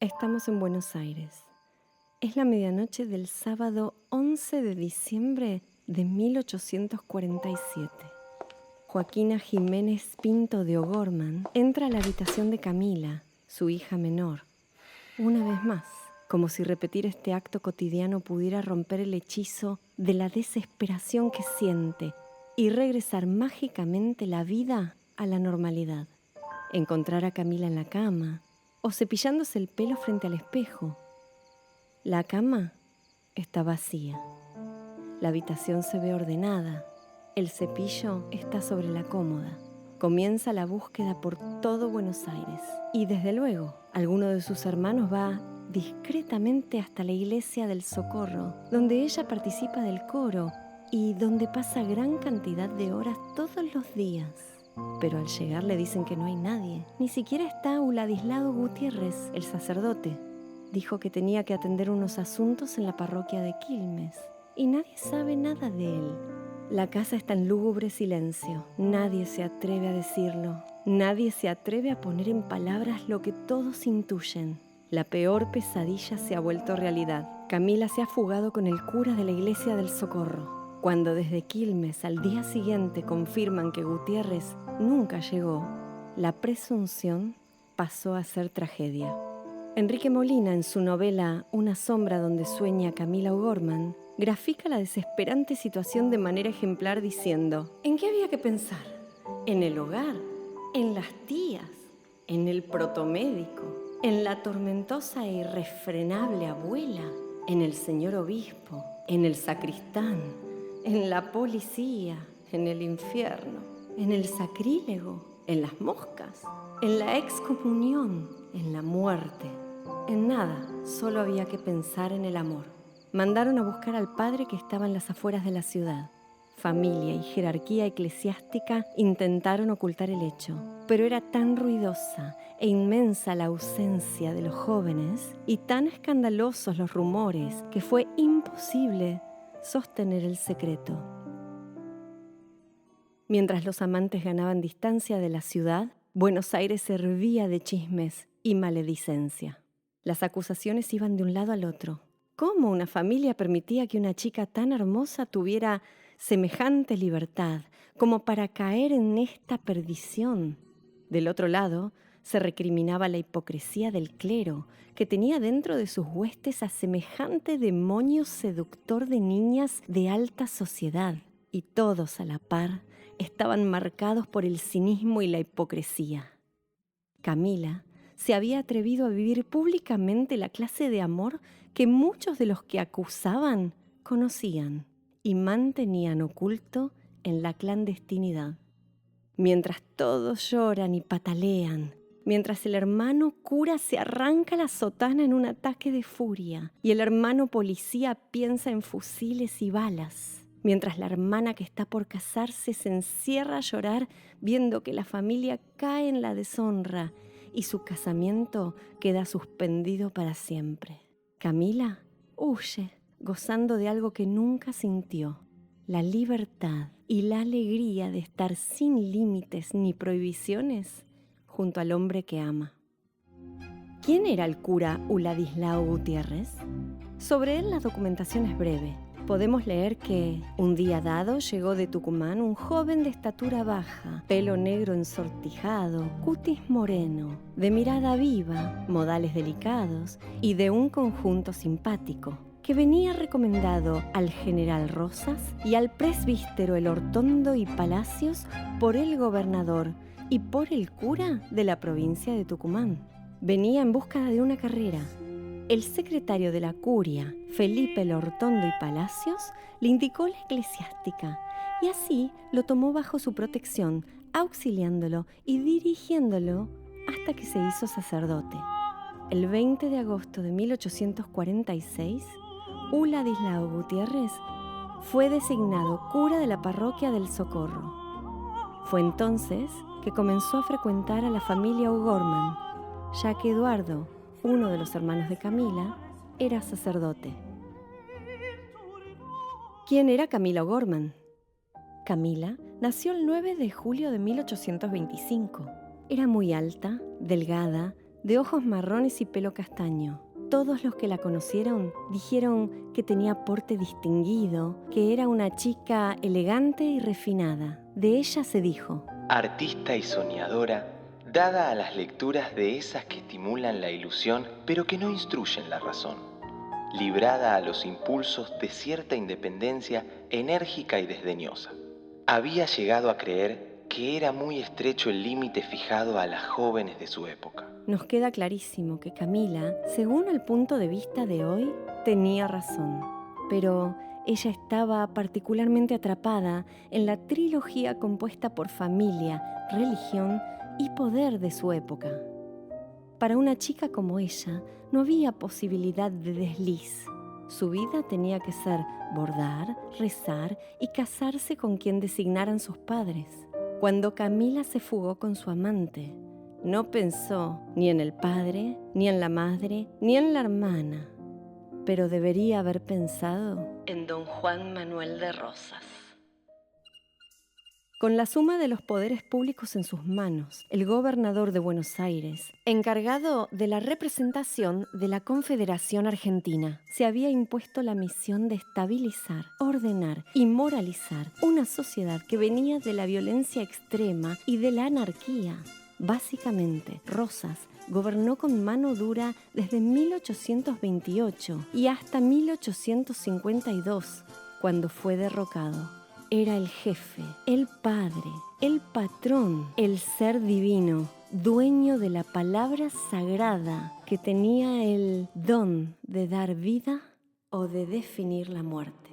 Estamos en Buenos Aires. Es la medianoche del sábado 11 de diciembre de 1847. Joaquina Jiménez Pinto de O'Gorman entra a la habitación de Camila, su hija menor. Una vez más, como si repetir este acto cotidiano pudiera romper el hechizo de la desesperación que siente y regresar mágicamente la vida a la normalidad. Encontrar a Camila en la cama o cepillándose el pelo frente al espejo. La cama está vacía. La habitación se ve ordenada. El cepillo está sobre la cómoda. Comienza la búsqueda por todo Buenos Aires. Y desde luego, alguno de sus hermanos va discretamente hasta la iglesia del Socorro, donde ella participa del coro y donde pasa gran cantidad de horas todos los días. Pero al llegar le dicen que no hay nadie. Ni siquiera está Uladislao Gutiérrez, el sacerdote. Dijo que tenía que atender unos asuntos en la parroquia de Quilmes. Y nadie sabe nada de él. La casa está en lúgubre silencio. Nadie se atreve a decirlo. Nadie se atreve a poner en palabras lo que todos intuyen. La peor pesadilla se ha vuelto realidad. Camila se ha fugado con el cura de la iglesia del Socorro. Cuando desde Quilmes al día siguiente confirman que Gutiérrez nunca llegó, la presunción pasó a ser tragedia. Enrique Molina, en su novela Una sombra donde sueña Camila O'Gorman, grafica la desesperante situación de manera ejemplar diciendo: ¿en qué había que pensar? ¿En el hogar? ¿En las tías? ¿En el protomédico? ¿En la tormentosa e irrefrenable abuela? ¿En el señor obispo? ¿En el sacristán? ¿En la policía? ¿En el infierno? ¿En el sacrílego? ¿En las moscas? ¿En la excomunión? ¿En la muerte? En nada, solo había que pensar en el amor. Mandaron a buscar al padre que estaba en las afueras de la ciudad. Familia y jerarquía eclesiástica intentaron ocultar el hecho, pero era tan ruidosa e inmensa la ausencia de los jóvenes y tan escandalosos los rumores que fue imposible sostener el secreto. Mientras los amantes ganaban distancia de la ciudad, Buenos Aires hervía de chismes y maledicencia. Las acusaciones iban de un lado al otro. ¿Cómo una familia permitía que una chica tan hermosa tuviera semejante libertad como para caer en esta perdición? Del otro lado, se recriminaba la hipocresía del clero, que tenía dentro de sus huestes a semejante demonio seductor de niñas de alta sociedad. Y todos a la par estaban marcados por el cinismo y la hipocresía. Camila se había atrevido a vivir públicamente la clase de amor que muchos de los que acusaban conocían y mantenían oculto en la clandestinidad. Mientras todos lloran y patalean, mientras el hermano cura se arranca la sotana en un ataque de furia y el hermano policía piensa en fusiles y balas, mientras la hermana que está por casarse se encierra a llorar viendo que la familia cae en la deshonra y su casamiento queda suspendido para siempre. Camila huye, gozando de algo que nunca sintió: la libertad y la alegría de estar sin límites ni prohibiciones junto al hombre que ama. ¿Quién era el cura Uladislao Gutiérrez? Sobre él la documentación es breve. Podemos leer que un día dado llegó de Tucumán un joven de estatura baja, pelo negro ensortijado, cutis moreno, de mirada viva, modales delicados y de un conjunto simpático, que venía recomendado al general Rosas y al presbítero Elortondo y Palacios por el gobernador y por el cura de la provincia de Tucumán. Venía en busca de una carrera. El secretario de la curia, Felipe Elortondo y Palacios, le indicó la eclesiástica y así lo tomó bajo su protección, auxiliándolo y dirigiéndolo hasta que se hizo sacerdote. El 20 de agosto de 1846, Uladislao Gutiérrez fue designado cura de la parroquia del Socorro. Fue entonces que comenzó a frecuentar a la familia O'Gorman, ya que Eduardo, uno de los hermanos de Camila, era sacerdote. ¿Quién era Camila O'Gorman? Camila nació el 9 de julio de 1825. Era muy alta, delgada, de ojos marrones y pelo castaño. Todos los que la conocieron dijeron que tenía porte distinguido, que era una chica elegante y refinada. De ella se dijo: artista y soñadora, dada a las lecturas de esas que estimulan la ilusión, pero que no instruyen la razón, librada a los impulsos de cierta independencia enérgica y desdeñosa. Había llegado a creer que era muy estrecho el límite fijado a las jóvenes de su época. Nos queda clarísimo que Camila, según el punto de vista de hoy, tenía razón. Pero ella estaba particularmente atrapada en la trilogía compuesta por familia, religión y poder de su época. Para una chica como ella, no había posibilidad de desliz. Su vida tenía que ser bordar, rezar y casarse con quien designaran sus padres. Cuando Camila se fugó con su amante, no pensó ni en el padre, ni en la madre, ni en la hermana, pero debería haber pensado en don Juan Manuel de Rosas. Con la suma de los poderes públicos en sus manos, el gobernador de Buenos Aires, encargado de la representación de la Confederación Argentina, se había impuesto la misión de estabilizar, ordenar y moralizar una sociedad que venía de la violencia extrema y de la anarquía. Básicamente, Rosas gobernó con mano dura desde 1828 y hasta 1852, cuando fue derrocado. Era el jefe, el padre, el patrón, el ser divino, dueño de la palabra sagrada que tenía el don de dar vida o de definir la muerte.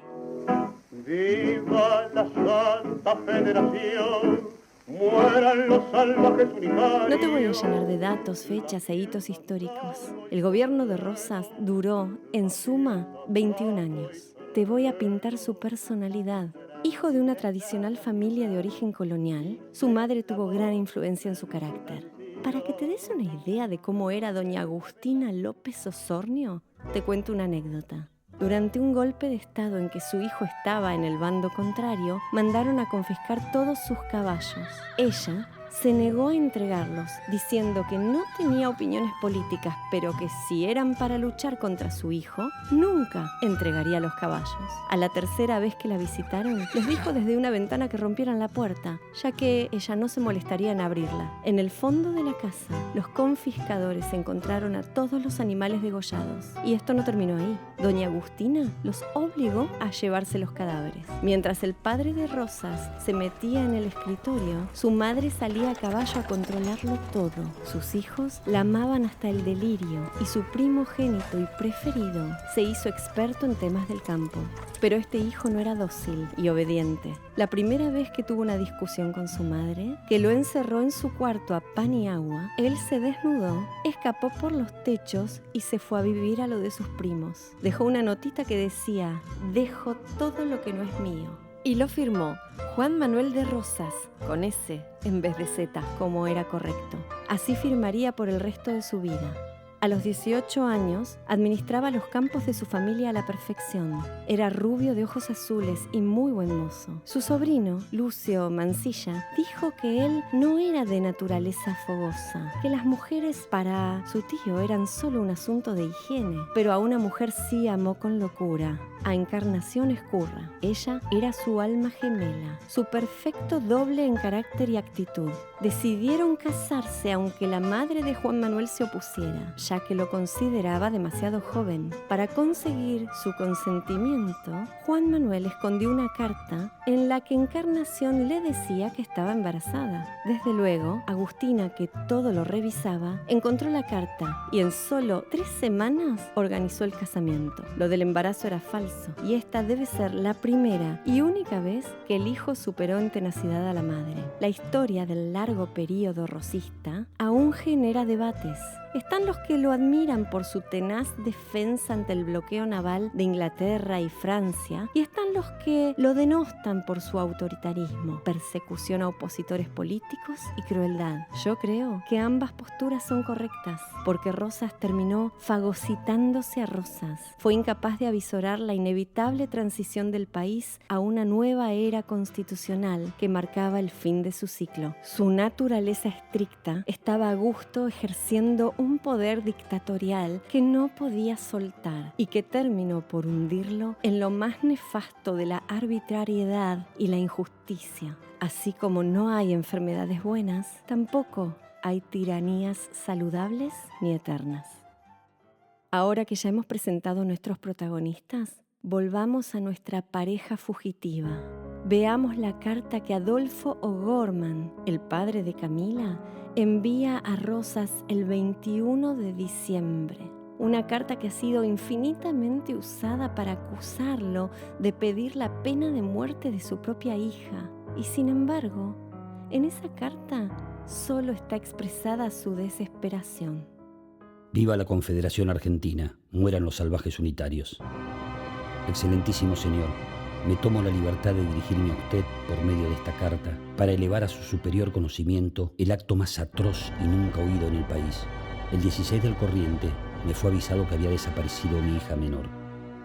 ¡Viva la Santa Federación! ¡Mueran los salvajes unitarios! No te voy a llenar de datos, fechas e hitos históricos. El gobierno de Rosas duró, en suma, 21 años. Te voy a pintar su personalidad. Hijo de una tradicional familia de origen colonial, su madre tuvo gran influencia en su carácter. Para que te des una idea de cómo era doña Agustina López Osornio, te cuento una anécdota. Durante un golpe de estado en que su hijo estaba en el bando contrario, mandaron a confiscar todos sus caballos. Ella se negó a entregarlos, diciendo que no tenía opiniones políticas, pero que si eran para luchar contra su hijo, nunca entregaría los caballos. A la tercera vez que la visitaron, les dijo desde una ventana que rompieran la puerta, ya que ella no se molestaría en abrirla. En el fondo de la casa, los confiscadores encontraron a todos los animales degollados. Y esto no terminó ahí. Doña Agustina los obligó a llevarse los cadáveres. Mientras el padre de Rosas se metía en el escritorio, su madre salía a caballo a controlarlo todo. Sus hijos la amaban hasta el delirio y su primogénito y preferido se hizo experto en temas del campo. Pero este hijo no era dócil y obediente. La primera vez que tuvo una discusión con su madre, que lo encerró en su cuarto a pan y agua, él se desnudó, escapó por los techos y se fue a vivir a lo de sus primos. Dejó una notita que decía: dejo todo lo que no es mío. Y lo firmó Juan Manuel de Rosas, con S en vez de Z, como era correcto. Así firmaría por el resto de su vida. A los 18 años, administraba los campos de su familia a la perfección. Era rubio de ojos azules y muy buen mozo. Su sobrino, Lucio Mansilla, dijo que él no era de naturaleza fogosa, que las mujeres para su tío eran solo un asunto de higiene, pero a una mujer sí amó con locura, a Encarnación Escurra. Ella era su alma gemela, su perfecto doble en carácter y actitud. Decidieron casarse aunque la madre de Juan Manuel se opusiera, ya que lo consideraba demasiado joven. Para conseguir su consentimiento, Juan Manuel escondió una carta en la que Encarnación le decía que estaba embarazada. Desde luego, Agustina, que todo lo revisaba, encontró la carta y en solo 3 semanas organizó el casamiento. Lo del embarazo era falso y esta debe ser la primera y única vez que el hijo superó en tenacidad a la madre. La historia del largo período rosista aún genera debates. Están los que lo admiran por su tenaz defensa ante el bloqueo naval de Inglaterra y Francia, y están los que lo denostan por su autoritarismo, persecución a opositores políticos y crueldad. Yo creo que ambas posturas son correctas, porque Rosas terminó fagocitándose a Rosas. Fue incapaz de avisorar la inevitable transición del país a una nueva era constitucional que marcaba el fin de su ciclo. Su naturaleza estricta estaba a gusto ejerciendo un poder dictatorial que no podía soltar y que terminó por hundirlo en lo más nefasto de la arbitrariedad y la injusticia. Así como no hay enfermedades buenas, tampoco hay tiranías saludables ni eternas. Ahora que ya hemos presentado a nuestros protagonistas, volvamos a nuestra pareja fugitiva. Veamos la carta que Adolfo O'Gorman, el padre de Camila, envía a Rosas el 21 de diciembre. Una carta que ha sido infinitamente usada para acusarlo de pedir la pena de muerte de su propia hija. Y sin embargo, en esa carta solo está expresada su desesperación. Viva la Confederación Argentina, mueran los salvajes unitarios. Excelentísimo señor, me tomo la libertad de dirigirme a usted por medio de esta carta para elevar a su superior conocimiento el acto más atroz y nunca oído en el país. El 16 del corriente me fue avisado que había desaparecido mi hija menor,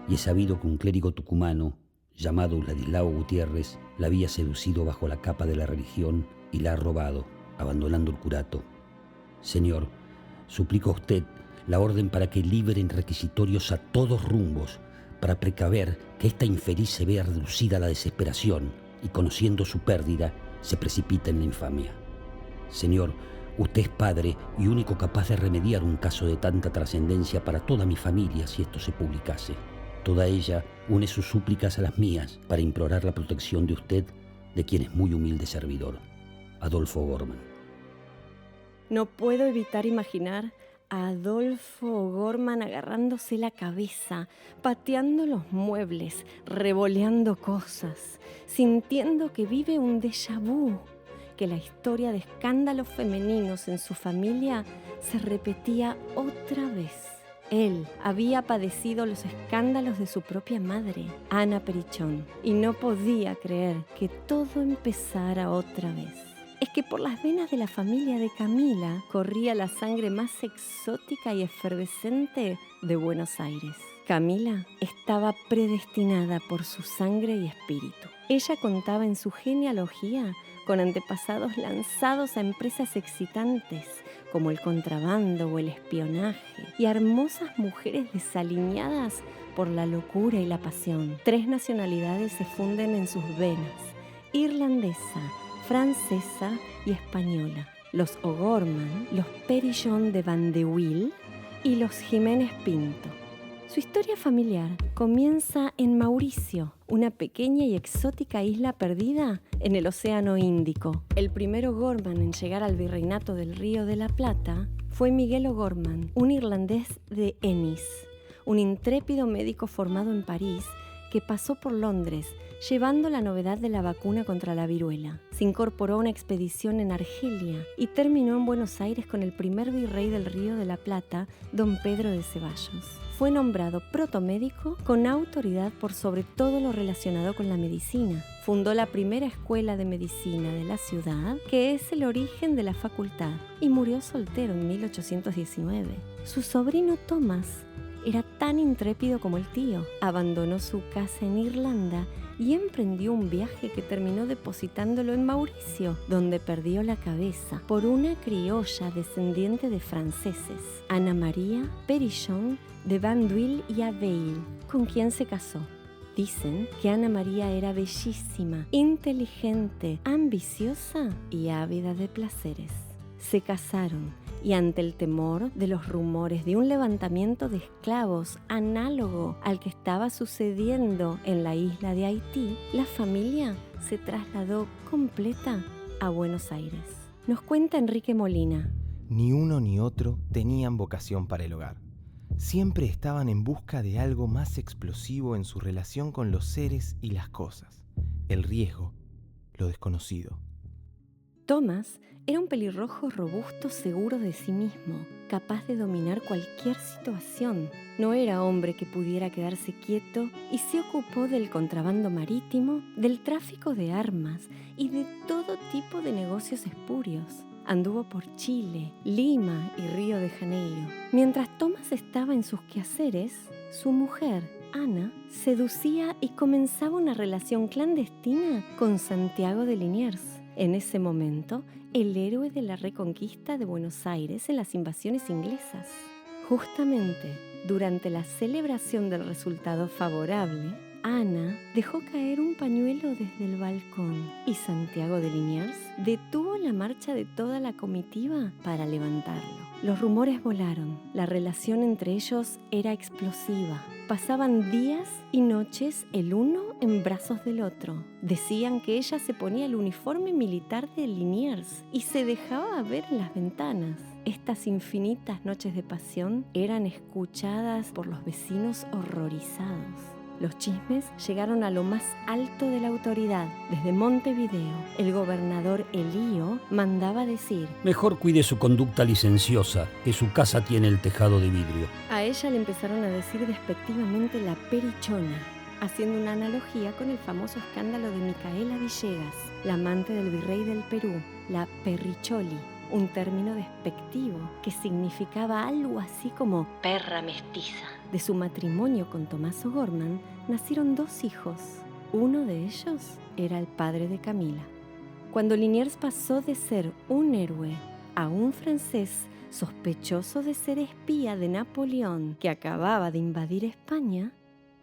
y he sabido que un clérigo tucumano llamado Ladislao Gutiérrez la había seducido bajo la capa de la religión y la ha robado, abandonando el curato. Señor, suplico a usted la orden para que liberen requisitorios a todos rumbos, para precaver que esta infeliz se vea reducida a la desesperación y, conociendo su pérdida, se precipita en la infamia. Señor, usted es padre y único capaz de remediar un caso de tanta trascendencia para toda mi familia si esto se publicase. Toda ella une sus súplicas a las mías para implorar la protección de usted, de quien es muy humilde servidor. Adolfo O'Gorman. No puedo evitar imaginar a Adolfo O'Gorman agarrándose la cabeza, pateando los muebles, revoleando cosas, sintiendo que vive un déjà vu, que la historia de escándalos femeninos en su familia se repetía otra vez. Él había padecido los escándalos de su propia madre, Ana Perichón, y no podía creer que todo empezara otra vez. Es que por las venas de la familia de Camila corría la sangre más exótica y efervescente de Buenos Aires. Camila estaba predestinada por su sangre y espíritu. Ella contaba en su genealogía con antepasados lanzados a empresas excitantes como el contrabando o el espionaje, y hermosas mujeres desaliñadas por la locura y la pasión. 3 nacionalidades se funden en sus venas: irlandesa, francesa y española. Los O'Gorman, los Perichón de Vandewil y los Jiménez Pinto. Su historia familiar comienza en Mauricio, una pequeña y exótica isla perdida en el Océano Índico. El primer O'Gorman en llegar al virreinato del Río de la Plata fue Miguel O'Gorman, un irlandés de Ennis, un intrépido médico formado en París que pasó por Londres llevando la novedad de la vacuna contra la viruela. Se incorporó a una expedición en Argelia y terminó en Buenos Aires con el primer virrey del Río de la Plata, don Pedro de Ceballos. Fue nombrado protomédico con autoridad por sobre todo lo relacionado con la medicina. Fundó la primera escuela de medicina de la ciudad, que es el origen de la facultad, y murió soltero en 1819. Su sobrino Thomas era tan intrépido como el tío. Abandonó su casa en Irlanda y emprendió un viaje que terminó depositándolo en Mauricio, donde perdió la cabeza por una criolla descendiente de franceses, Ana María Perichón de Vandewil y Aveil, con quien se casó. Dicen que Ana María era bellísima, inteligente, ambiciosa y ávida de placeres. Se casaron y ante el temor de los rumores de un levantamiento de esclavos análogo al que estaba sucediendo en la isla de Haití, la familia se trasladó completa a Buenos Aires. Nos cuenta Enrique Molina. Ni uno ni otro tenían vocación para el hogar. Siempre estaban en busca de algo más explosivo en su relación con los seres y las cosas. El riesgo, lo desconocido. Thomas era un pelirrojo robusto, seguro de sí mismo, capaz de dominar cualquier situación. No era hombre que pudiera quedarse quieto y se ocupó del contrabando marítimo, del tráfico de armas y de todo tipo de negocios espurios. Anduvo por Chile, Lima y Río de Janeiro. Mientras Thomas estaba en sus quehaceres, su mujer, Ana, seducía y comenzaba una relación clandestina con Santiago de Liniers, en ese momento, el héroe de la reconquista de Buenos Aires en las invasiones inglesas. Justamente, durante la celebración del resultado favorable, Ana dejó caer un pañuelo desde el balcón y Santiago de Liniers detuvo la marcha de toda la comitiva para levantarlo. Los rumores volaron, la relación entre ellos era explosiva. Pasaban días y noches el uno en brazos del otro. Decían que ella se ponía el uniforme militar de Liniers y se dejaba ver en las ventanas. Estas infinitas noches de pasión eran escuchadas por los vecinos horrorizados. Los chismes llegaron a lo más alto de la autoridad. Desde Montevideo, el gobernador Elío mandaba decir: mejor cuide su conducta licenciosa, que su casa tiene el tejado de vidrio. A ella le empezaron a decir despectivamente la perichona, haciendo una analogía con el famoso escándalo de Micaela Villegas, la amante del virrey del Perú, la perricholi, un término despectivo que significaba algo así como perra mestiza. De su matrimonio con Tomás O'Gorman nacieron 2 hijos. Uno de ellos era el padre de Camila. Cuando Liniers pasó de ser un héroe a un francés sospechoso de ser espía de Napoleón que acababa de invadir España,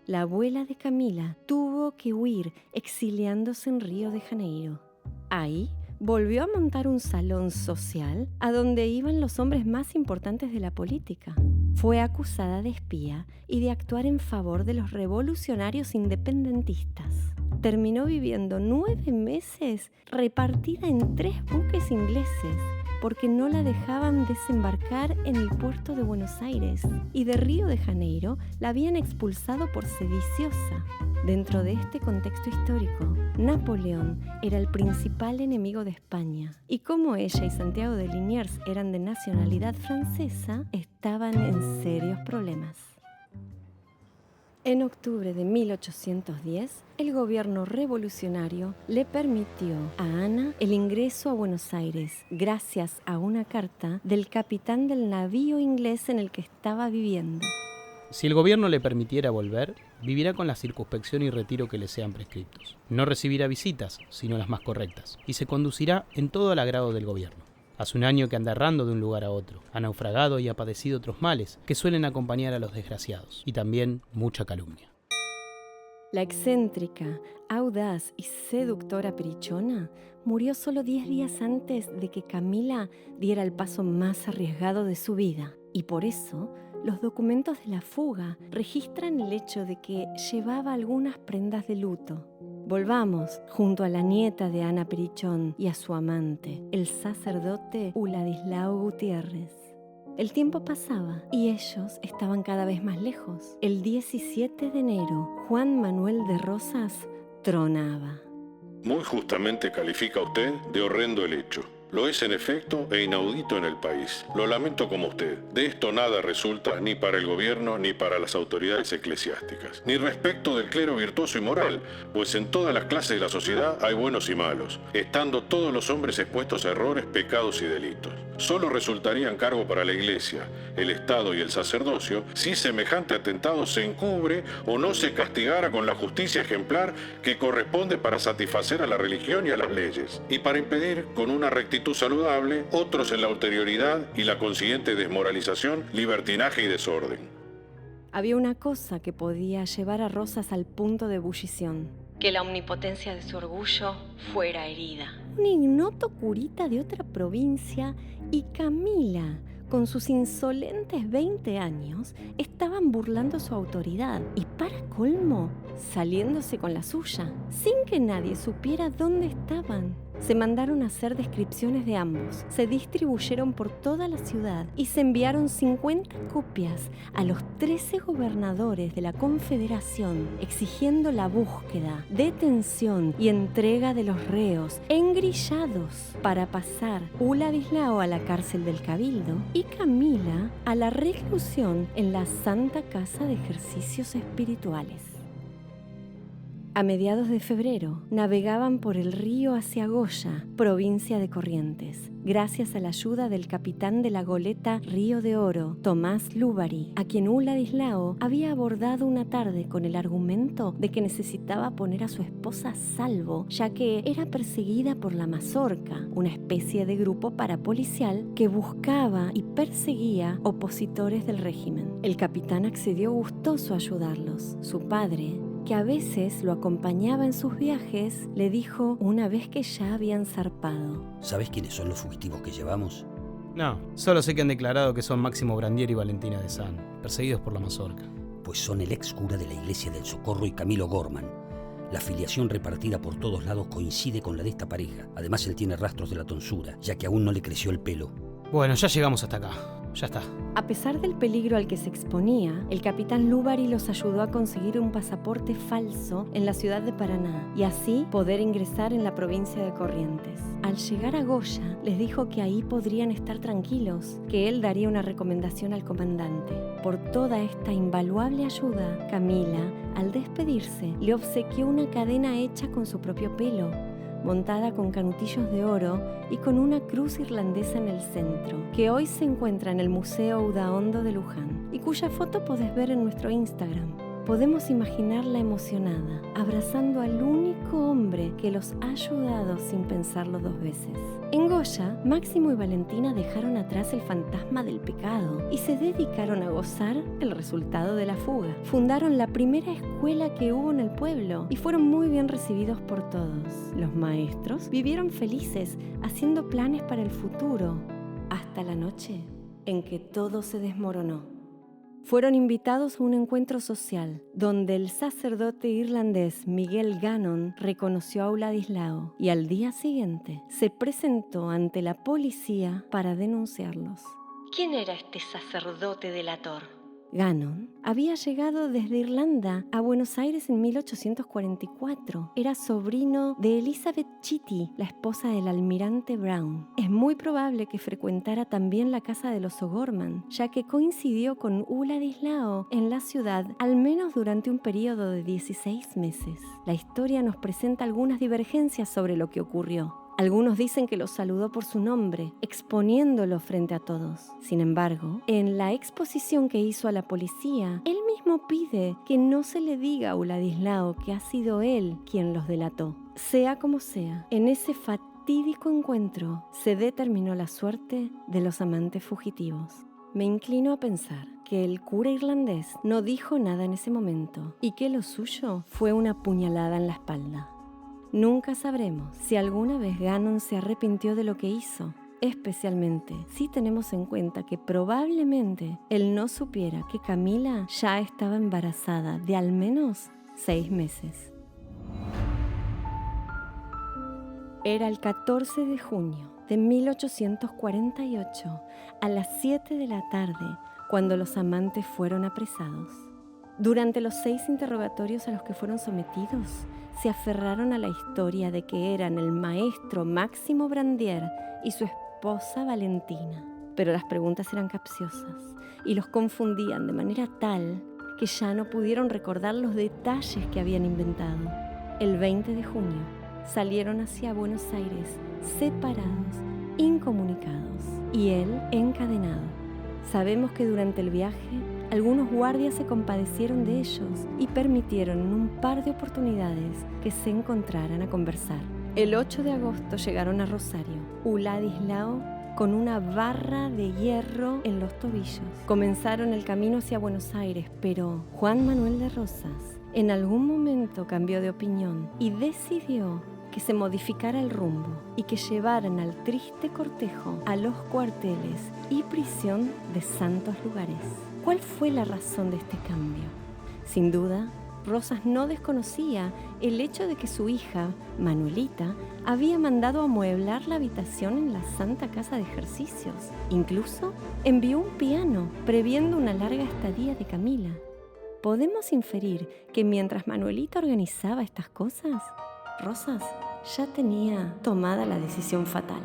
la abuela de Camila tuvo que huir exiliándose en Río de Janeiro. Ahí volvió a montar un salón social a donde iban los hombres más importantes de la política. Fue acusada de espía y de actuar en favor de los revolucionarios independentistas. Terminó viviendo 9 meses repartida en 3 buques ingleses porque no la dejaban desembarcar en el puerto de Buenos Aires, y de Río de Janeiro la habían expulsado por sediciosa. Dentro de este contexto histórico, Napoleón era el principal enemigo de España, y como ella y Santiago de Liniers eran de nacionalidad francesa, estaban en serios problemas. En octubre de 1810, el gobierno revolucionario le permitió a Ana el ingreso a Buenos Aires gracias a una carta del capitán del navío inglés en el que estaba viviendo. Si el gobierno le permitiera volver, vivirá con la circunspección y retiro que le sean prescriptos. No recibirá visitas, sino las más correctas, y se conducirá en todo el agrado del gobierno. Hace un año que anda errando de un lugar a otro, ha naufragado y ha padecido otros males que suelen acompañar a los desgraciados, y también mucha calumnia. La excéntrica, audaz y seductora Perichona murió solo 10 días antes de que Camila diera el paso más arriesgado de su vida, y por eso los documentos de la fuga registran el hecho de que llevaba algunas prendas de luto. Volvamos junto a la nieta de Ana Perichón y a su amante, el sacerdote Uladislao Gutiérrez. El tiempo pasaba y ellos estaban cada vez más lejos. El 17 de enero, Juan Manuel de Rosas tronaba. Muy justamente califica usted de horrendo el hecho. Lo es en efecto e inaudito en el país. Lo lamento como usted. De esto nada resulta ni para el gobierno ni para las autoridades eclesiásticas. Ni respecto del clero virtuoso y moral, pues en todas las clases de la sociedad hay buenos y malos, estando todos los hombres expuestos a errores, pecados y delitos. Solo resultarían cargo para la Iglesia, el Estado y el sacerdocio si semejante atentado se encubre o no se castigara con la justicia ejemplar que corresponde para satisfacer a la religión y a las leyes, y para impedir con una rectitud saludable otros en la ulterioridad y la consiguiente desmoralización, libertinaje y desorden. Había una cosa que podía llevar a Rosas al punto de ebullición: que la omnipotencia de su orgullo fuera herida. Un ignoto curita de otra provincia y Camila, con sus insolentes 20 años, estaban burlando su autoridad y, para colmo, saliéndose con la suya, sin que nadie supiera dónde estaban. Se mandaron a hacer descripciones de ambos, se distribuyeron por toda la ciudad y se enviaron 50 copias a los 13 gobernadores de la Confederación, exigiendo la búsqueda, detención y entrega de los reos engrillados para pasar Uladislao a la cárcel del Cabildo y Camila a la reclusión en la Santa Casa de Ejercicios Espirituales. A mediados de febrero, navegaban por el río hacia Goya, provincia de Corrientes, gracias a la ayuda del capitán de la goleta Río de Oro, Tomás Lúbari, a quien Uladislao había abordado una tarde con el argumento de que necesitaba poner a su esposa a salvo, ya que era perseguida por la Mazorca, una especie de grupo parapolicial que buscaba y perseguía opositores del régimen. El capitán accedió gustoso a ayudarlos. Su padre, que a veces lo acompañaba en sus viajes, le dijo una vez que ya habían zarpado: ¿Sabes quiénes son los fugitivos que llevamos? No, solo sé que han declarado que son Máximo Brandier y Valentina de San, perseguidos por la Mazorca. Pues son el ex cura de la Iglesia del Socorro y Camilo Gorman. La filiación repartida por todos lados coincide con la de esta pareja. Además, él tiene rastros de la tonsura, ya que aún no le creció el pelo. Bueno, ya llegamos hasta acá. Ya está. A pesar del peligro al que se exponía, el capitán Lúbari los ayudó a conseguir un pasaporte falso en la ciudad de Paraná y así poder ingresar en la provincia de Corrientes. Al llegar a Goya, les dijo que ahí podrían estar tranquilos, que él daría una recomendación al comandante. Por toda esta invaluable ayuda, Camila, al despedirse, le obsequió una cadena hecha con su propio pelo, montada con canutillos de oro y con una cruz irlandesa en el centro, que hoy se encuentra en el Museo Udaondo de Luján y cuya foto podés ver en nuestro Instagram. Podemos imaginarla emocionada, abrazando al único hombre que los ha ayudado sin pensarlo dos veces. En Goya, Máximo y Valentina dejaron atrás el fantasma del pecado y se dedicaron a gozar el resultado de la fuga. Fundaron la primera escuela que hubo en el pueblo y fueron muy bien recibidos por todos. Los maestros vivieron felices, haciendo planes para el futuro, hasta la noche en que todo se desmoronó. Fueron invitados a un encuentro social, donde el sacerdote irlandés Miguel Gannon reconoció a Uladislao y al día siguiente se presentó ante la policía para denunciarlos. ¿Quién era este sacerdote delator? Gannon había llegado desde Irlanda a Buenos Aires en 1844. Era sobrino de Elizabeth Chitty, la esposa del almirante Brown. Es muy probable que frecuentara también la casa de los O'Gorman, ya que coincidió con Uladislao en la ciudad al menos durante un periodo de 16 meses. La historia nos presenta algunas divergencias sobre lo que ocurrió. Algunos dicen que lo saludó por su nombre, exponiéndolo frente a todos. Sin embargo, en la exposición que hizo a la policía, él mismo pide que no se le diga a Uladislao que ha sido él quien los delató. Sea como sea, en ese fatídico encuentro se determinó la suerte de los amantes fugitivos. Me inclino a pensar que el cura irlandés no dijo nada en ese momento y que lo suyo fue una puñalada en la espalda. Nunca sabremos si alguna vez Gannon se arrepintió de lo que hizo, especialmente si tenemos en cuenta que probablemente él no supiera que Camila ya estaba embarazada de al menos 6 meses. Era el 14 de junio de 1848, a las 7 de la tarde, cuando los amantes fueron apresados. Durante los 6 interrogatorios a los que fueron sometidos, se aferraron a la historia de que eran el maestro Máximo Brandier y su esposa Valentina. Pero las preguntas eran capciosas y los confundían de manera tal que ya no pudieron recordar los detalles que habían inventado. El 20 de junio salieron hacia Buenos Aires separados, incomunicados, y él encadenado. Sabemos que durante el viaje algunos guardias se compadecieron de ellos y permitieron en un par de oportunidades que se encontraran a conversar. El 8 de agosto llegaron a Rosario. Uladislao con una barra de hierro en los tobillos. Comenzaron el camino hacia Buenos Aires, pero Juan Manuel de Rosas en algún momento cambió de opinión y decidió que se modificara el rumbo y que llevaran al triste cortejo a los cuarteles y prisión de Santos Lugares. ¿Cuál fue la razón de este cambio? Sin duda, Rosas no desconocía el hecho de que su hija, Manuelita, había mandado amueblar la habitación en la Santa Casa de Ejercicios. Incluso envió un piano, previendo una larga estadía de Camila. Podemos inferir que mientras Manuelita organizaba estas cosas, Rosas ya tenía tomada la decisión fatal.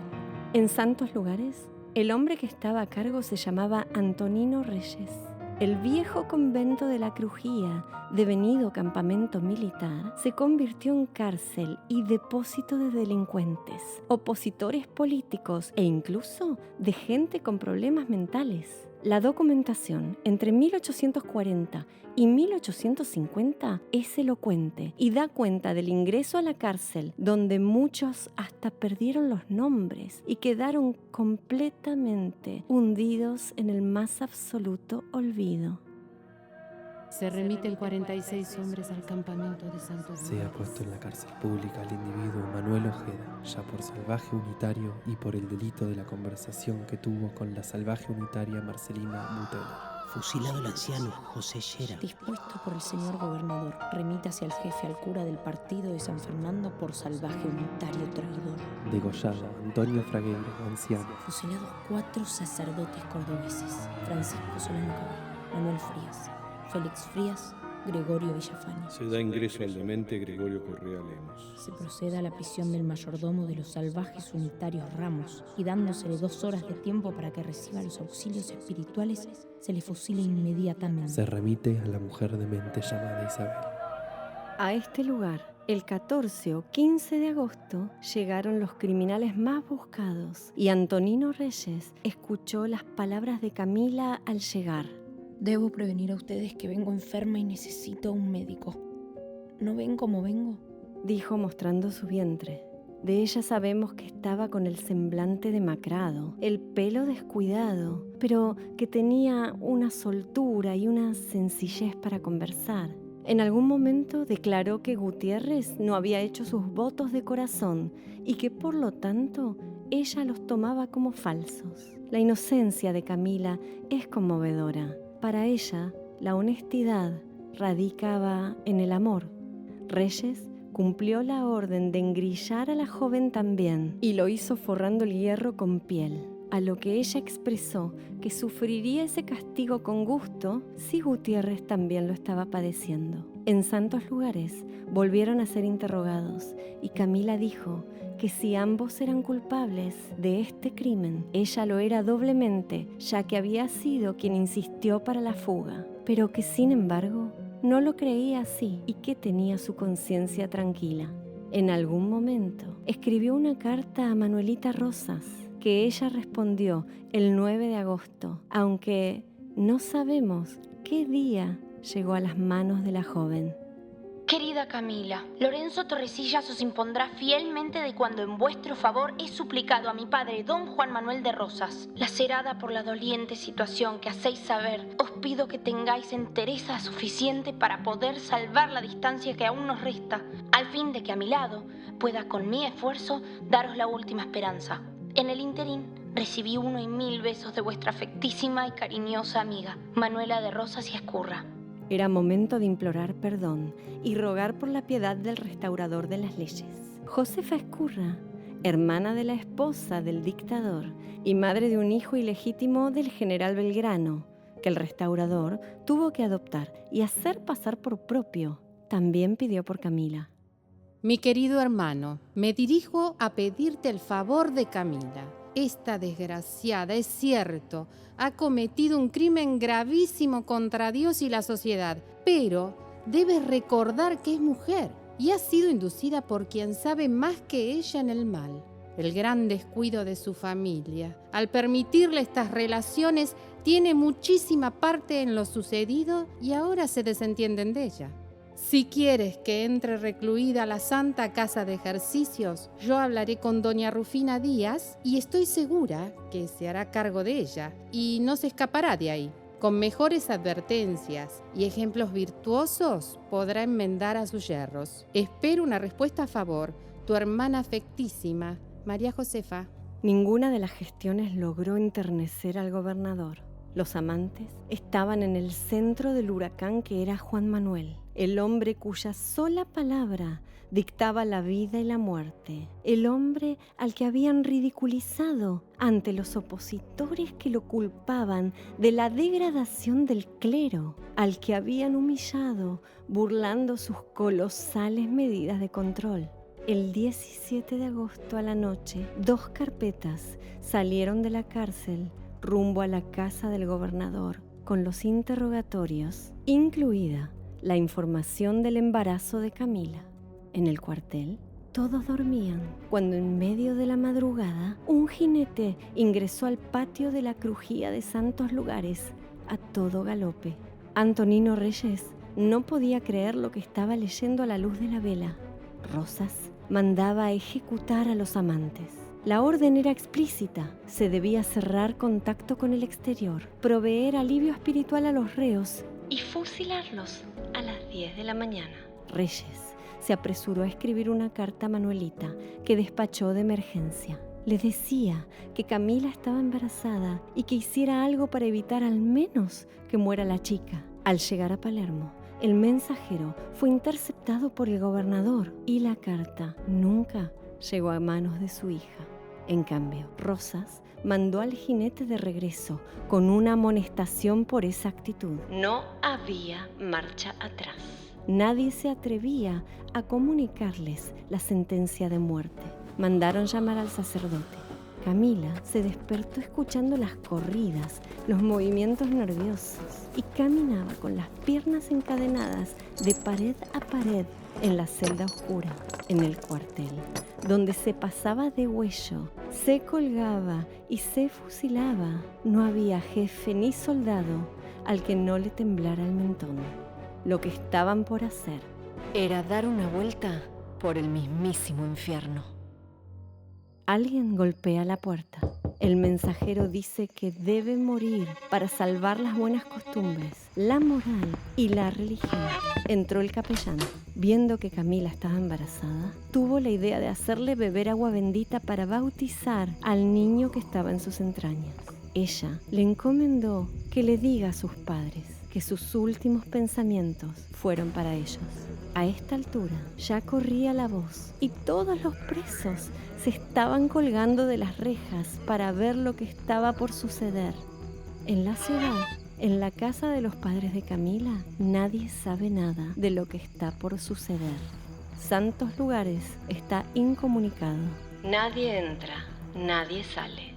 En Santos Lugares, el hombre que estaba a cargo se llamaba Antonino Reyes. El viejo convento de la Crujía, devenido campamento militar, se convirtió en cárcel y depósito de delincuentes, opositores políticos e incluso de gente con problemas mentales. La documentación entre 1840 y 1850 es elocuente y da cuenta del ingreso a la cárcel, donde muchos hasta perdieron los nombres y quedaron completamente hundidos en el más absoluto olvido. Se remiten 46 hombres al campamento de Santo Domingo. Se ha puesto en la cárcel pública al individuo Manuel Ojeda, ya por salvaje unitario y por el delito de la conversación que tuvo con la salvaje unitaria Marcelina Butela. Fusilado el anciano José Llera. Dispuesto por el señor gobernador, remítase al jefe al cura del partido de San Fernando por salvaje unitario traidor. Degollado Antonio Fragueiro, anciano. Fusilados 4 sacerdotes cordobeses: Francisco Solano Cabal, Manuel Frías, Félix Frías, Gregorio Villafañe. Se da ingreso al demente Gregorio Correa Lemos. Se procede a la prisión del mayordomo de los salvajes unitarios Ramos y dándosele 2 horas de tiempo para que reciba los auxilios espirituales, se le fusila inmediatamente. Se remite a la mujer demente llamada Isabel. A este lugar, el 14 o 15 de agosto, llegaron los criminales más buscados y Antonino Reyes escuchó las palabras de Camila al llegar. Debo prevenir a ustedes que vengo enferma y necesito un médico. ¿No ven cómo vengo?, dijo mostrando su vientre. De ella sabemos que estaba con el semblante demacrado, el pelo descuidado, pero que tenía una soltura y una sencillez para conversar. En algún momento declaró que Gutiérrez no había hecho sus votos de corazón y que por lo tanto ella los tomaba como falsos. La inocencia de Camila es conmovedora. Para ella, la honestidad radicaba en el amor. Reyes cumplió la orden de engrillar a la joven también y lo hizo forrando el hierro con piel, a lo que ella expresó que sufriría ese castigo con gusto si Gutiérrez también lo estaba padeciendo. En santos lugares volvieron a ser interrogados y Camila dijo que si ambos eran culpables de este crimen, ella lo era doblemente, ya que había sido quien insistió para la fuga, pero que sin embargo no lo creía así y que tenía su conciencia tranquila. En algún momento escribió una carta a Manuelita Rosas, que ella respondió el 9 de agosto, aunque no sabemos qué día llegó a las manos de la joven. Querida Camila, Lorenzo Torresillas os impondrá fielmente de cuando en vuestro favor he suplicado a mi padre don Juan Manuel de Rosas. Lacerada por la doliente situación que hacéis saber, os pido que tengáis entereza suficiente para poder salvar la distancia que aún nos resta, al fin de que a mi lado pueda con mi esfuerzo daros la última esperanza. En el interín recibí 1 y 1000 besos de vuestra afectísima y cariñosa amiga, Manuela de Rosas y Escurra. Era momento de implorar perdón y rogar por la piedad del restaurador de las leyes. Josefa Escurra, hermana de la esposa del dictador y madre de un hijo ilegítimo del general Belgrano, que el restaurador tuvo que adoptar y hacer pasar por propio, también pidió por Camila. Mi querido hermano, me dirijo a pedirte el favor de Camila. Esta desgraciada, es cierto, ha cometido un crimen gravísimo contra Dios y la sociedad, pero debes recordar que es mujer y ha sido inducida por quien sabe más que ella en el mal. El gran descuido de su familia, al permitirle estas relaciones, tiene muchísima parte en lo sucedido y ahora se desentienden de ella. Si quieres que entre recluida a la Santa Casa de Ejercicios, yo hablaré con doña Rufina Díaz y estoy segura que se hará cargo de ella y no se escapará de ahí. Con mejores advertencias y ejemplos virtuosos podrá enmendar a sus yerros. Espero una respuesta a favor. Tu hermana afectísima, María Josefa. Ninguna de las gestiones logró enternecer al gobernador. Los amantes estaban en el centro del huracán que era Juan Manuel, el hombre cuya sola palabra dictaba la vida y la muerte, el hombre al que habían ridiculizado ante los opositores que lo culpaban de la degradación del clero, al que habían humillado burlando sus colosales medidas de control. El 17 de agosto a la noche, 2 carpetas salieron de la cárcel rumbo a la casa del gobernador con los interrogatorios, incluida la información del embarazo de Camila. En el cuartel, todos dormían, cuando en medio de la madrugada, un jinete ingresó al patio de la crujía de Santos Lugares a todo galope. Antonino Reyes no podía creer lo que estaba leyendo a la luz de la vela. Rosas mandaba a ejecutar a los amantes. La orden era explícita. Se debía cerrar contacto con el exterior, proveer alivio espiritual a los reos y fusilarlos a las 10 de la mañana. Reyes se apresuró a escribir una carta a Manuelita que despachó de emergencia. Le decía que Camila estaba embarazada y que hiciera algo para evitar al menos que muera la chica. Al llegar a Palermo, el mensajero fue interceptado por el gobernador y la carta nunca llegó a manos de su hija. En cambio, Rosas mandó al jinete de regreso con una amonestación por esa actitud. No había marcha atrás. Nadie se atrevía a comunicarles la sentencia de muerte. Mandaron llamar al sacerdote. Camila se despertó escuchando las corridas, los movimientos nerviosos y caminaba con las piernas encadenadas de pared a pared en la celda oscura, en el cuartel, donde se pasaba de huello, se colgaba y se fusilaba. No había jefe ni soldado al que no le temblara el mentón. Lo que estaban por hacer era dar una vuelta por el mismísimo infierno. Alguien golpea la puerta. El mensajero dice que debe morir para salvar las buenas costumbres, la moral y la religión. Entró el capellán. Viendo que Camila estaba embarazada, tuvo la idea de hacerle beber agua bendita para bautizar al niño que estaba en sus entrañas. Ella le encomendó que le diga a sus padres que sus últimos pensamientos fueron para ellos. A esta altura ya corría la voz y todos los presos se estaban colgando de las rejas para ver lo que estaba por suceder. En la ciudad, en la casa de los padres de Camila, nadie sabe nada de lo que está por suceder. Santos Lugares está incomunicado. Nadie entra, nadie sale.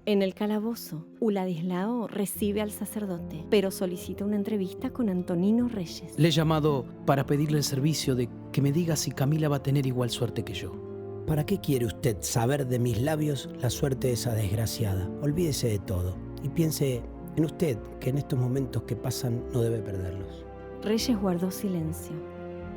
En el calabozo, Uladislao recibe al sacerdote, pero solicita una entrevista con Antonino Reyes. Le he llamado para pedirle el servicio de que me diga si Camila va a tener igual suerte que yo. ¿Para qué quiere usted saber de mis labios la suerte de esa desgraciada? Olvídese de todo y piense en usted, que en estos momentos que pasan no debe perderlos. Reyes guardó silencio.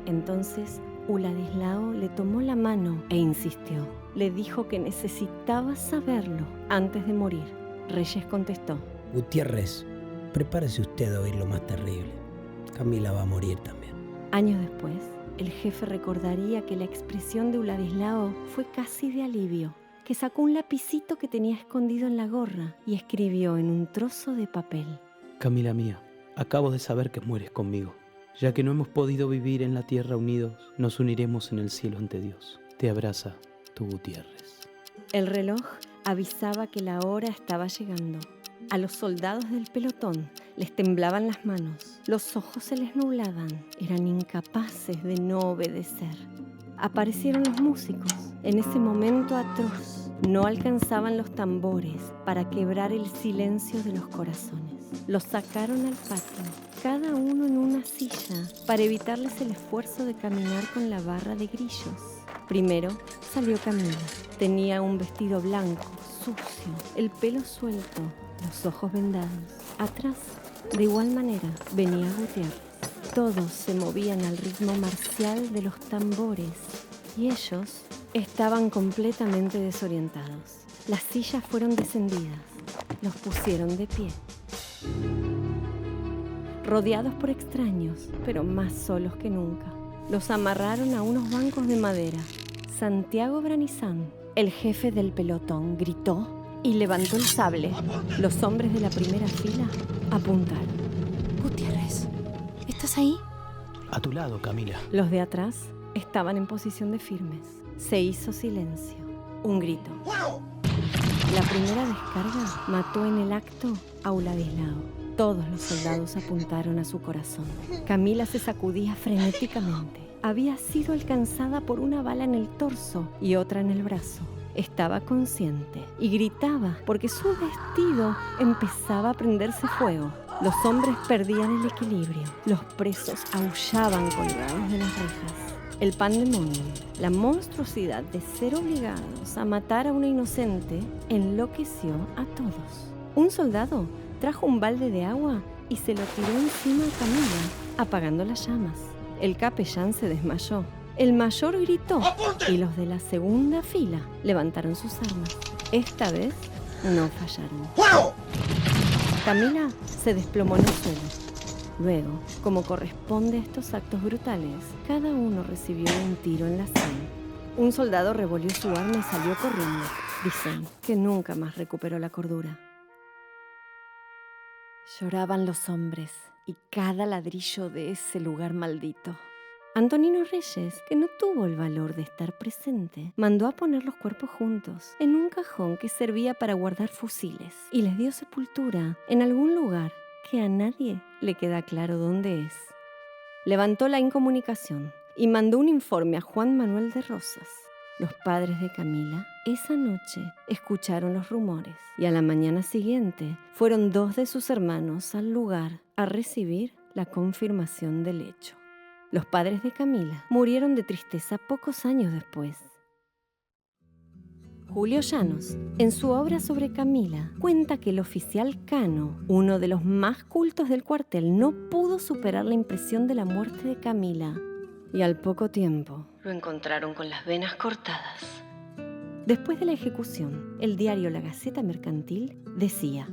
Entonces Uladislao le tomó la mano e insistió. Le dijo que necesitaba saberlo antes de morir. Reyes contestó: Gutiérrez, prepárese usted a oír lo más terrible. Camila va a morir también. Años después, el jefe recordaría que la expresión de Uladislao fue casi de alivio, que sacó un lapicito que tenía escondido en la gorra y escribió en un trozo de papel: Camila mía, acabo de saber que mueres conmigo. Ya que no hemos podido vivir en la tierra unidos, nos uniremos en el cielo ante Dios. Te abraza tu Gutiérrez. El reloj avisaba que la hora estaba llegando. A los soldados del pelotón les temblaban las manos, los ojos se les nublaban, eran incapaces de no obedecer. Aparecieron los músicos. En ese momento atroz, no alcanzaban los tambores para quebrar el silencio de los corazones. Los sacaron al patio, cada uno en una silla, para evitarles el esfuerzo de caminar con la barra de grillos. Primero salió Camila. Tenía un vestido blanco, sucio, el pelo suelto, los ojos vendados. Atrás, de igual manera, venía Gutiérrez. Todos se movían al ritmo marcial de los tambores y ellos estaban completamente desorientados. Las sillas fueron descendidas, los pusieron de pie. Rodeados por extraños, pero más solos que nunca. Los amarraron a unos bancos de madera. Santiago Branizán, el jefe del pelotón, gritó y levantó el sable. Los hombres de la primera fila apuntaron. Gutiérrez, ¿estás ahí? A tu lado, Camila. Los de atrás estaban en posición de firmes. Se hizo silencio. Un grito. La primera descarga mató en el acto a Uladislao. Todos los soldados apuntaron a su corazón. Camila se sacudía frenéticamente. Había sido alcanzada por una bala en el torso y otra en el brazo. estaba consciente y gritaba porque su vestido empezaba a prenderse fuego. Los hombres perdían el equilibrio. Los presos aullaban colgados de las rejas. El pandemonium, la monstruosidad de ser obligados a matar a una inocente, enloqueció a todos. Un soldado trajo un balde de agua y se lo tiró encima a Camila, apagando las llamas. El capellán se desmayó. El mayor gritó y los de la segunda fila levantaron sus armas. Esta vez no fallaron. ¡Fuego! Camila se desplomó en el suelo. Luego, como corresponde a estos actos brutales, cada uno recibió un tiro en la sien. Un soldado revolvió su arma y salió corriendo. Dicen que nunca más recuperó la cordura. Lloraban los hombres y cada ladrillo de ese lugar maldito. Antonino Reyes, que no tuvo el valor de estar presente, mandó a poner los cuerpos juntos en un cajón que servía para guardar fusiles y les dio sepultura en algún lugar que a nadie le queda claro dónde es. Levantó la incomunicación y mandó un informe a Juan Manuel de Rosas. Los padres de Camila esa noche escucharon los rumores y a la mañana siguiente fueron 2 de sus hermanos al lugar a recibir la confirmación del hecho. Los padres de Camila murieron de tristeza pocos años después. Julio Llanos, en su obra sobre Camila, cuenta que el oficial Cano, uno de los más cultos del cuartel, no pudo superar la impresión de la muerte de Camila y al poco tiempo Lo encontraron con las venas cortadas. Después de la ejecución, el diario La Gaceta Mercantil decía: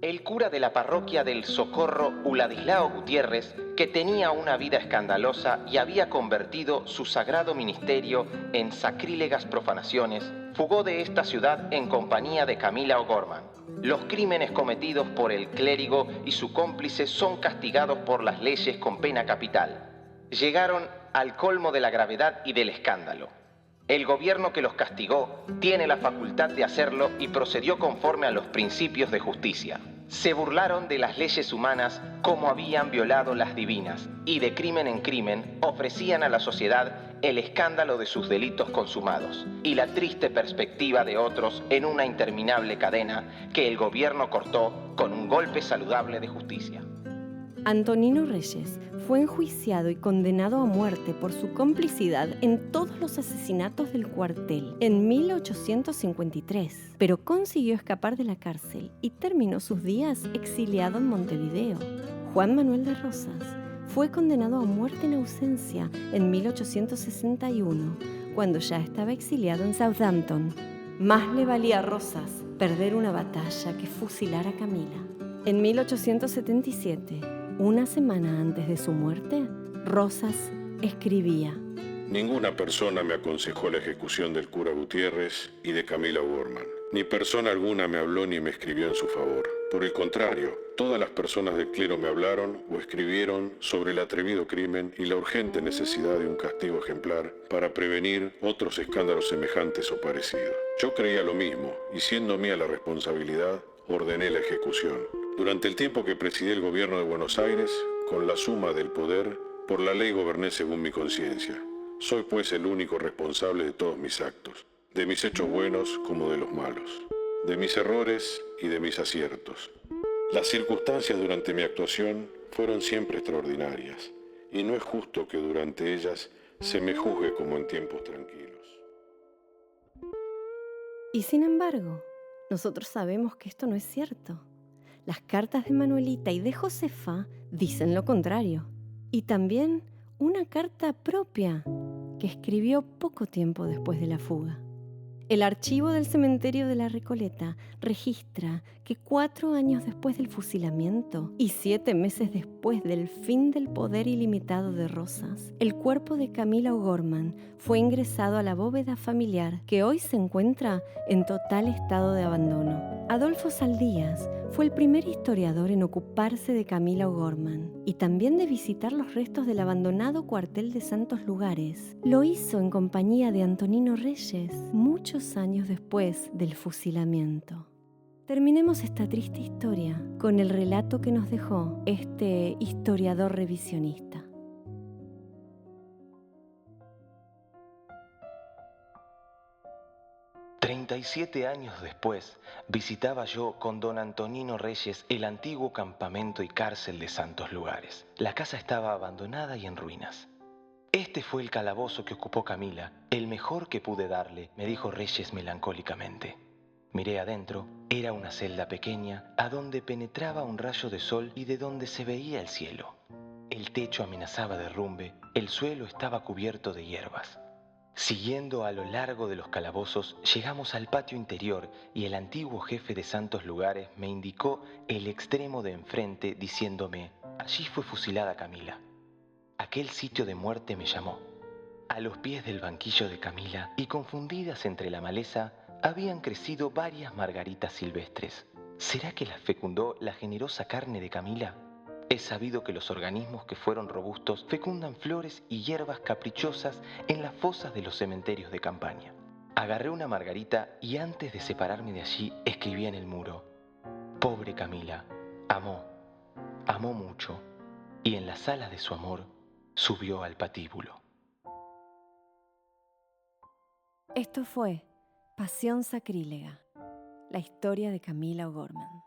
El cura de la parroquia del Socorro, Uladislao Gutiérrez, que tenía una vida escandalosa y había convertido su sagrado ministerio en sacrílegas profanaciones, fugó de esta ciudad en compañía de Camila O'Gorman. Los crímenes cometidos por el clérigo y su cómplice son castigados por las leyes con pena capital. Llegaron al colmo de la gravedad y del escándalo. El gobierno que los castigó tiene la facultad de hacerlo y procedió conforme a los principios de justicia. Se burlaron de las leyes humanas como habían violado las divinas y de crimen en crimen ofrecían a la sociedad el escándalo de sus delitos consumados y la triste perspectiva de otros en una interminable cadena que el gobierno cortó con un golpe saludable de justicia. Antonino Reyes fue enjuiciado y condenado a muerte por su complicidad en todos los asesinatos del cuartel en 1853, pero consiguió escapar de la cárcel y terminó sus días exiliado en Montevideo. Juan Manuel de Rosas fue condenado a muerte en ausencia en 1861, cuando ya estaba exiliado en Southampton. Más le valía a Rosas perder una batalla que fusilar a Camila. En 1877, una semana antes de su muerte, Rosas escribía: Ninguna persona me aconsejó la ejecución del cura Gutiérrez y de Camila O'Gorman. Ni persona alguna me habló ni me escribió en su favor. Por el contrario, todas las personas del clero me hablaron o escribieron sobre el atrevido crimen y la urgente necesidad de un castigo ejemplar para prevenir otros escándalos semejantes o parecidos. Yo creía lo mismo y siendo mía la responsabilidad, ordené la ejecución. Durante el tiempo que presidí el gobierno de Buenos Aires, con la suma del poder, por la ley goberné según mi conciencia. Soy pues el único responsable de todos mis actos, de mis hechos buenos como de los malos, de mis errores y de mis aciertos. Las circunstancias durante mi actuación fueron siempre extraordinarias, y no es justo que durante ellas se me juzgue como en tiempos tranquilos. Y sin embargo, nosotros sabemos que esto no es cierto. Las cartas de Manuelita y de Josefa dicen lo contrario. Y también una carta propia que escribió poco tiempo después de la fuga. El archivo del cementerio de la Recoleta registra que 4 años después del fusilamiento y 7 meses después del fin del poder ilimitado de Rosas, el cuerpo de Camila O'Gorman fue ingresado a la bóveda familiar que hoy se encuentra en total estado de abandono. Adolfo Saldías fue el primer historiador en ocuparse de Camila O'Gorman y también de visitar los restos del abandonado cuartel de Santos Lugares. Lo hizo en compañía de Antonino Reyes muchos años después del fusilamiento. Terminemos esta triste historia con el relato que nos dejó este historiador revisionista. 37 años después, visitaba yo con don Antonino Reyes el antiguo campamento y cárcel de Santos Lugares. La casa estaba abandonada y en ruinas. Este fue el calabozo que ocupó Camila, el mejor que pude darle, me dijo Reyes melancólicamente. Miré adentro, era una celda pequeña, a donde penetraba un rayo de sol y de donde se veía el cielo. El techo amenazaba derrumbe, el suelo estaba cubierto de hierbas. Siguiendo a lo largo de los calabozos, llegamos al patio interior y el antiguo jefe de Santos Lugares me indicó el extremo de enfrente diciéndome, allí fue fusilada Camila. Aquel sitio de muerte me llamó. A los pies del banquillo de Camila y confundidas entre la maleza, habían crecido varias margaritas silvestres. ¿Será que las fecundó la generosa carne de Camila? Es sabido que los organismos que fueron robustos fecundan flores y hierbas caprichosas en las fosas de los cementerios de campaña. Agarré una margarita y antes de separarme de allí escribí en el muro: pobre Camila, amó mucho, y en las alas de su amor subió al patíbulo. Esto fue Pasión Sacrílega, la historia de Camila O'Gorman.